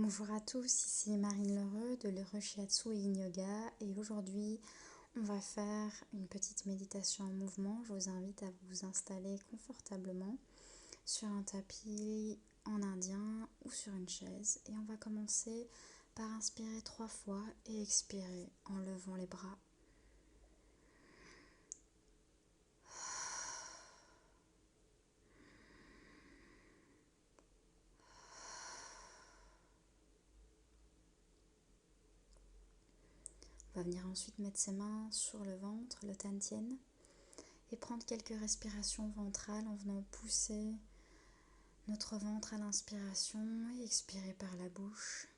Bonjour à tous, ici Marine Lheureux de Lheureux Shiatsu et Yin Yoga et aujourd'hui on va faire une petite méditation en mouvement. Je vous invite à vous installer confortablement sur un tapis en indien ou sur une chaise et on va commencer par inspirer 3 fois et expirer en levant les bras. On va venir ensuite mettre ses mains sur le ventre, le Tantien, et prendre quelques respirations ventrales en venant pousser notre ventre à l'inspiration et expirer par la bouche.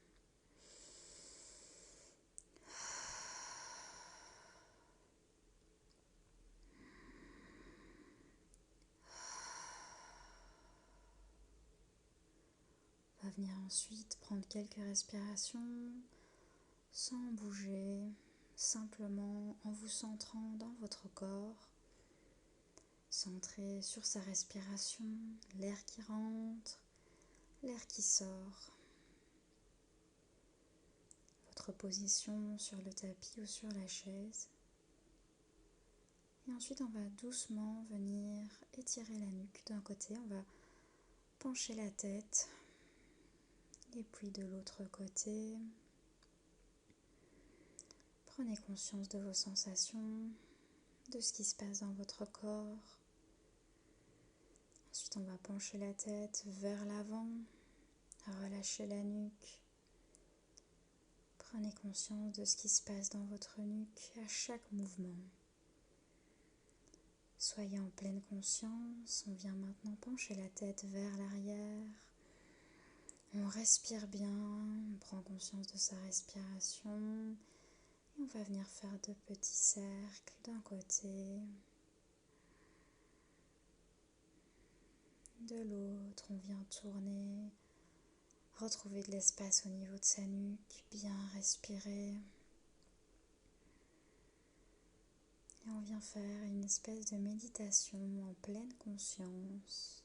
On va venir ensuite prendre quelques respirations sans bouger, simplement en vous centrant dans votre corps, centré sur sa respiration, l'air qui rentre, l'air qui sort, votre position sur le tapis ou sur la chaise. Et ensuite on va doucement venir étirer la nuque d'un côté, on va pencher la tête et puis de l'autre côté. Prenez conscience de vos sensations, de ce qui se passe dans votre corps. Ensuite, on va pencher la tête vers l'avant, relâcher la nuque. Prenez conscience de ce qui se passe dans votre nuque à chaque mouvement. Soyez en pleine conscience. On vient maintenant pencher la tête vers l'arrière. On respire bien, on prend conscience de sa respiration. Et on va venir faire de petits cercles d'un côté, de l'autre. On vient tourner, retrouver de l'espace au niveau de sa nuque, bien respirer. Et on vient faire une espèce de méditation en pleine conscience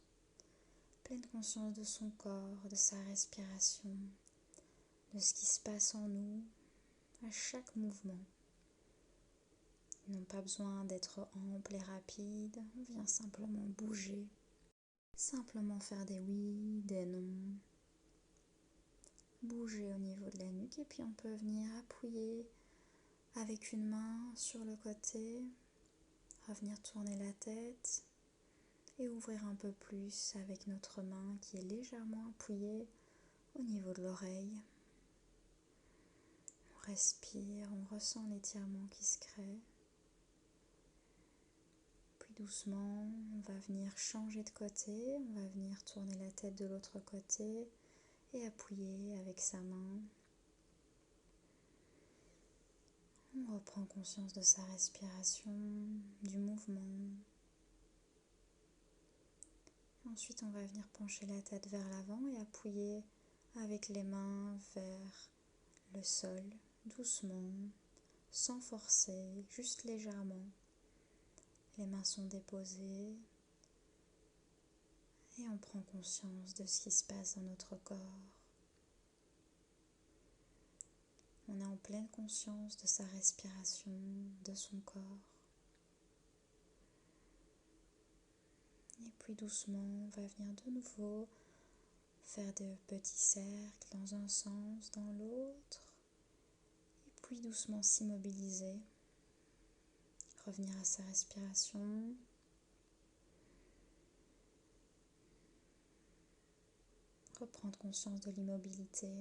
de son corps, de sa respiration, de ce qui se passe en nous à chaque mouvement. Ils n'ont pas besoin d'être amples et rapides, on vient simplement bouger, simplement faire des oui, des non, bouger au niveau de la nuque et puis on peut venir appuyer avec une main sur le côté, revenir tourner la tête et ouvrir un peu plus avec notre main qui est légèrement appuyée au niveau de l'oreille. On respire, on ressent l'étirement qui se crée. Puis doucement, on va venir changer de côté, on va venir tourner la tête de l'autre côté et appuyer avec sa main. On reprend conscience de sa respiration, du mouvement. Ensuite, on va venir pencher la tête vers l'avant et appuyer avec les mains vers le sol, doucement, sans forcer, juste légèrement. Les mains sont déposées et on prend conscience de ce qui se passe dans notre corps. On est en pleine conscience de sa respiration, de son corps. Et puis doucement, on va venir de nouveau faire de petits cercles dans un sens, dans l'autre. Et puis doucement s'immobiliser. Revenir à sa respiration. Reprendre conscience de l'immobilité.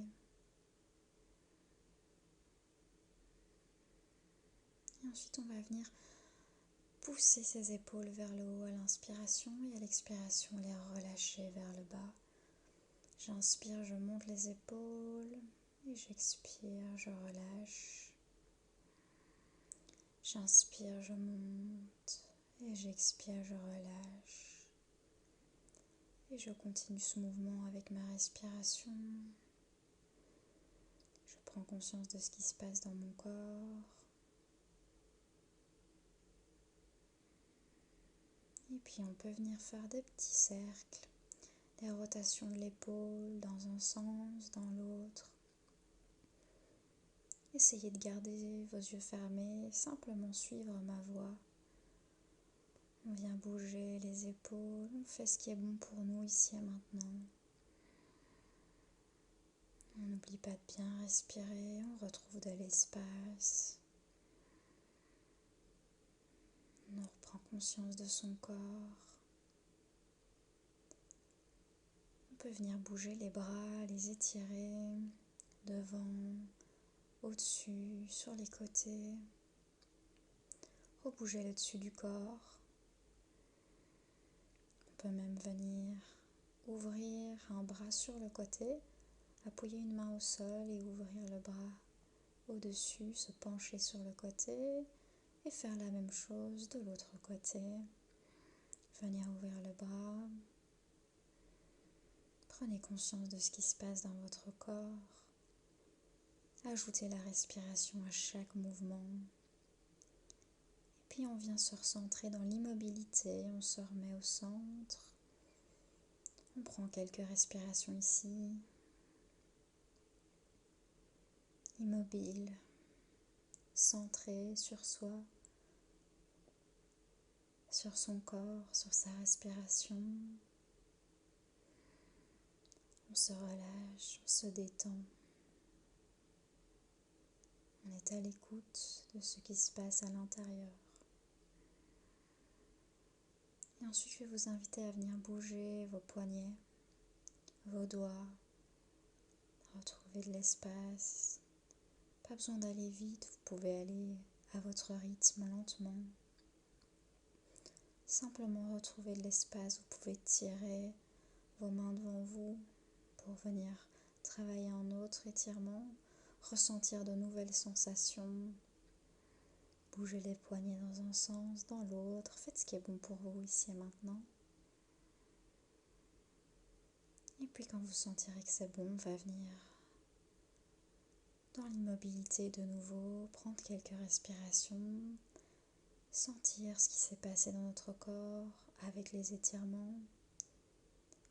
Et ensuite, on va venir pousser ses épaules vers le haut à l'inspiration et à l'expiration, les relâcher vers le bas. J'inspire, je monte les épaules et j'expire, je relâche. J'inspire, je monte et j'expire, je relâche. Et je continue ce mouvement avec ma respiration. Je prends conscience de ce qui se passe dans mon corps. Et puis on peut venir faire des petits cercles, des rotations de l'épaule dans un sens, dans l'autre. Essayez de garder vos yeux fermés, simplement suivre ma voix. On vient bouger les épaules, on fait ce qui est bon pour nous ici et maintenant. On n'oublie pas de bien respirer, on retrouve de l'espace. On reprend conscience de son corps. On peut venir bouger les bras, les étirer devant, au-dessus, sur les côtés. Rebouger le dessus du corps. On peut même venir ouvrir un bras sur le côté, appuyer une main au sol et ouvrir le bras au-dessus, se pencher sur le côté et faire la même chose de l'autre côté. Venir ouvrir le bras. Prenez conscience de ce qui se passe dans votre corps. Ajoutez la respiration à chaque mouvement. Et puis on vient se recentrer dans l'immobilité, on se remet au centre. On prend quelques respirations ici. Immobile, centré sur soi, sur son corps, sur sa respiration. On se relâche, on se détend. On est à l'écoute de ce qui se passe à l'intérieur. Et ensuite, je vais vous inviter à venir bouger vos poignets, vos doigts, retrouver de l'espace. Pas besoin d'aller vite, vous pouvez aller à votre rythme lentement. Simplement retrouver de l'espace, vous pouvez tirer vos mains devant vous pour venir travailler un autre étirement, ressentir de nouvelles sensations, bouger les poignets dans un sens, dans l'autre, faites ce qui est bon pour vous ici et maintenant. Et puis quand vous sentirez que c'est bon, on va venir dans l'immobilité de nouveau, prendre quelques respirations, sentir ce qui s'est passé dans notre corps avec les étirements,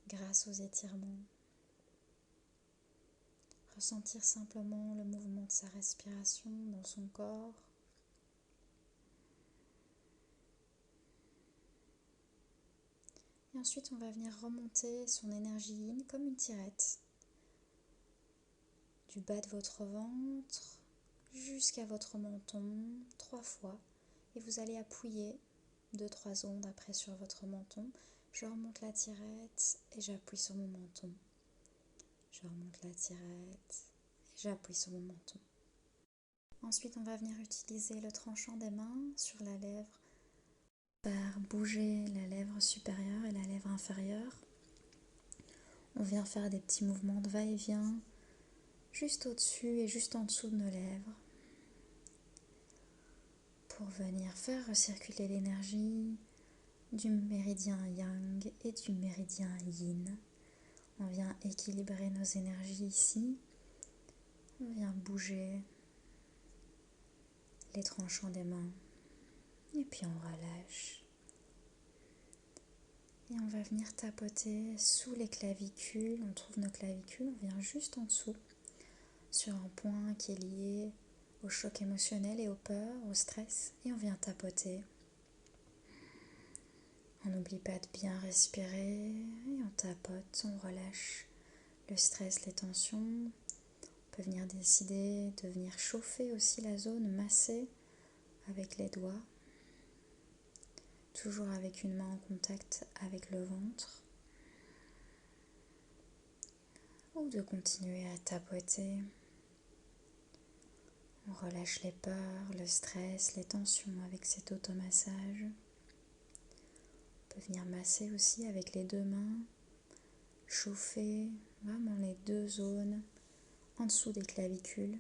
grâce aux étirements. Ressentir simplement le mouvement de sa respiration dans son corps. Et ensuite, on va venir remonter son énergie yin comme une tirette. Du bas de votre ventre jusqu'à votre menton 3 fois. Et vous allez appuyer 2-3 ondes après sur votre menton. Je remonte la tirette et j'appuie sur mon menton. Je remonte la tirette et j'appuie sur mon menton. Ensuite, on va venir utiliser le tranchant des mains sur la lèvre. Faire bouger la lèvre supérieure et la lèvre inférieure. On vient faire des petits mouvements de va-et-vient juste au-dessus et juste en dessous de nos lèvres pour venir faire recirculer l'énergie du méridien yang et du méridien yin. On vient équilibrer nos énergies ici. On vient bouger les tranchants des mains et puis on relâche. Et on va venir tapoter sous les clavicules. On trouve nos clavicules, on vient juste en dessous sur un point qui est lié au choc émotionnel et aux peurs, au stress. Et on vient tapoter. On n'oublie pas de bien respirer et on tapote, on relâche le stress, les tensions. On peut venir décider de venir chauffer aussi la zone, masser avec les doigts. Toujours avec une main en contact avec le ventre. Ou de continuer à tapoter. On relâche les peurs, le stress, les tensions avec cet automassage. On peut venir masser aussi avec les 2 mains, chauffer vraiment les 2 zones en dessous des clavicules.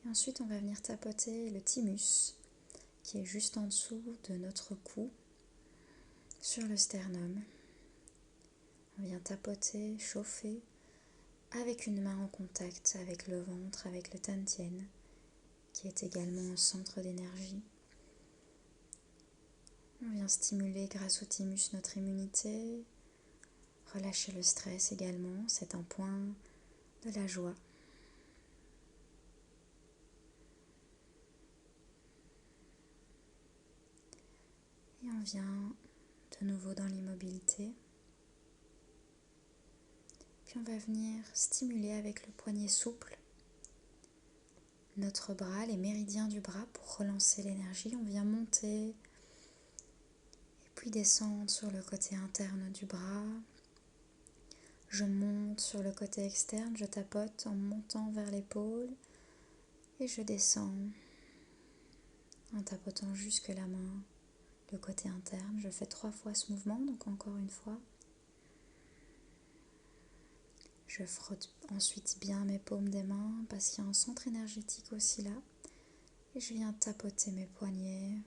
Et ensuite, on va venir tapoter le thymus qui est juste en dessous de notre cou sur le sternum. On vient tapoter, chauffer avec une main en contact avec le ventre, avec le tantien, qui est également un centre d'énergie. On vient stimuler grâce au thymus notre immunité, relâcher le stress également, c'est un point de la joie. Et on vient de nouveau dans l'immobilité. Puis on va venir stimuler avec le poignet souple notre bras, les méridiens du bras pour relancer l'énergie. On vient monter et puis descendre sur le côté interne du bras. Je monte sur le côté externe, je tapote en montant vers l'épaule et je descends en tapotant jusque la main, le côté interne. Je fais 3 fois ce mouvement, donc encore une fois. Je frotte ensuite bien mes paumes des mains parce qu'il y a un centre énergétique aussi là. Et je viens tapoter mes poignets.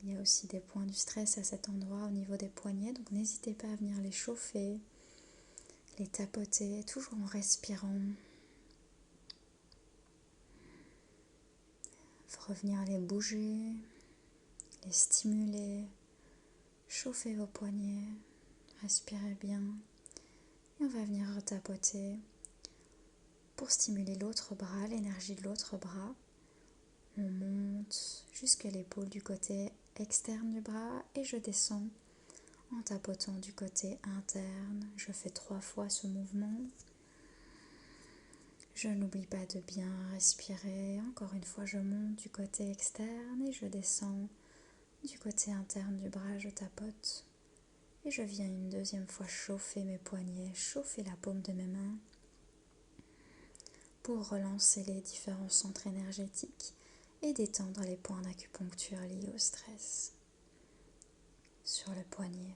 Il y a aussi des points du stress à cet endroit au niveau des poignets, donc n'hésitez pas à venir les chauffer, les tapoter, toujours en respirant. Revenir les bouger, les stimuler, chauffer vos poignets, respirez bien. Et on va venir retapoter pour stimuler l'autre bras, l'énergie de l'autre bras. On monte jusqu'à l'épaule du côté externe du bras et je descends en tapotant du côté interne. Je fais 3 fois ce mouvement. Je n'oublie pas de bien respirer. Encore une fois, je monte du côté externe et je descends du côté interne du bras. Je tapote et je viens une deuxième fois chauffer mes poignets, chauffer la paume de mes mains pour relancer les différents centres énergétiques et détendre les points d'acupuncture liés au stress sur le poignet.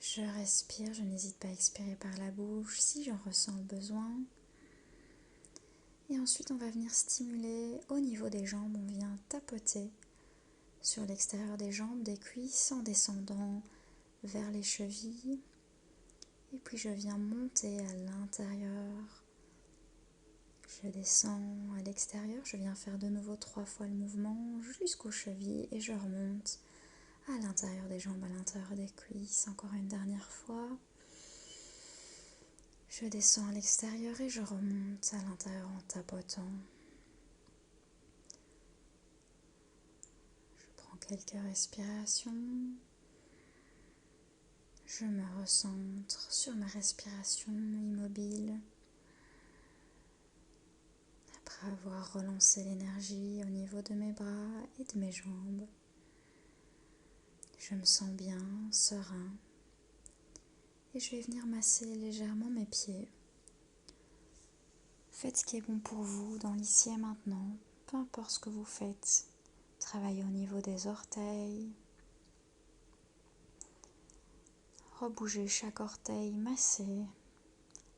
Je respire, je n'hésite pas à expirer par la bouche si j'en ressens le besoin. Et ensuite, on va venir stimuler au niveau des jambes. On vient tapoter sur l'extérieur des jambes, des cuisses, en descendant vers les chevilles. Et puis, je viens monter à l'intérieur. Je descends à l'extérieur. Je viens faire de nouveau 3 fois le mouvement jusqu'aux chevilles. Et je remonte à l'intérieur des jambes, à l'intérieur des cuisses. Encore une dernière fois. Je descends à l'extérieur et je remonte à l'intérieur en tapotant. Je prends quelques respirations. Je me recentre sur ma respiration immobile. Après avoir relancé l'énergie au niveau de mes bras et de mes jambes, je me sens bien, serein. Et je vais venir masser légèrement mes pieds. Faites ce qui est bon pour vous dans l'ici et maintenant, peu importe ce que vous faites. Travaillez au niveau des orteils. Rebougez chaque orteil, massez,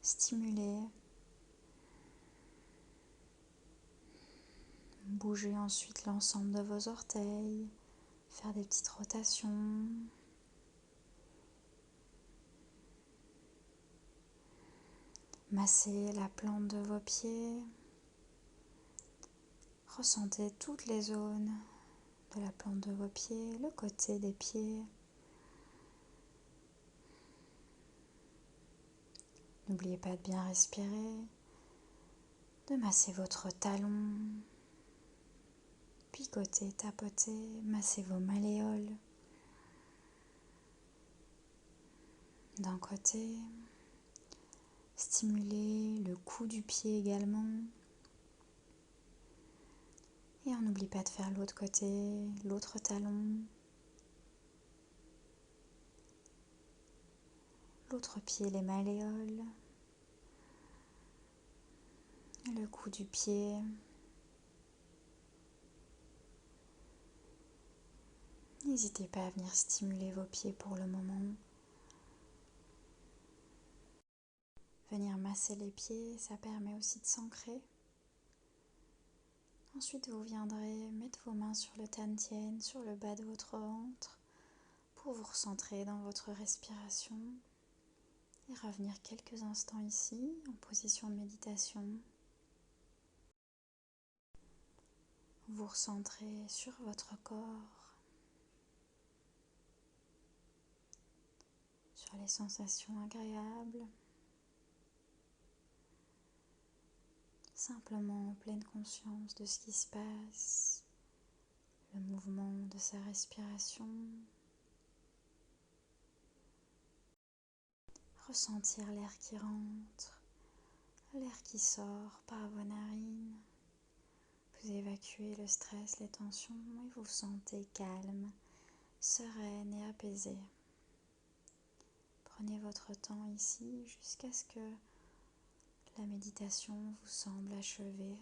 stimulez. Bougez ensuite l'ensemble de vos orteils, faire des petites rotations. Massez la plante de vos pieds. Ressentez toutes les zones de la plante de vos pieds, le côté des pieds. N'oubliez pas de bien respirer, de masser votre talon, picoter, tapoter, masser vos malléoles. D'un côté, stimuler le cou du pied également. Et on n'oublie pas de faire l'autre côté, l'autre talon, l'autre pied, les malléoles, le cou du pied. N'hésitez pas à venir stimuler vos pieds pour le moment. Venir masser les pieds, ça permet aussi de s'ancrer. Ensuite, vous viendrez mettre vos mains sur le Tantien, sur le bas de votre ventre, pour vous recentrer dans votre respiration et revenir quelques instants ici, en position de méditation. Vous recentrez sur votre corps, sur les sensations agréables, simplement en pleine conscience de ce qui se passe, le mouvement de sa respiration, ressentir l'air qui rentre, l'air qui sort par vos narines. Vous évacuez le stress, les tensions et vous vous sentez calme, sereine et apaisée. Prenez votre temps ici jusqu'à ce que la méditation vous semble achevée.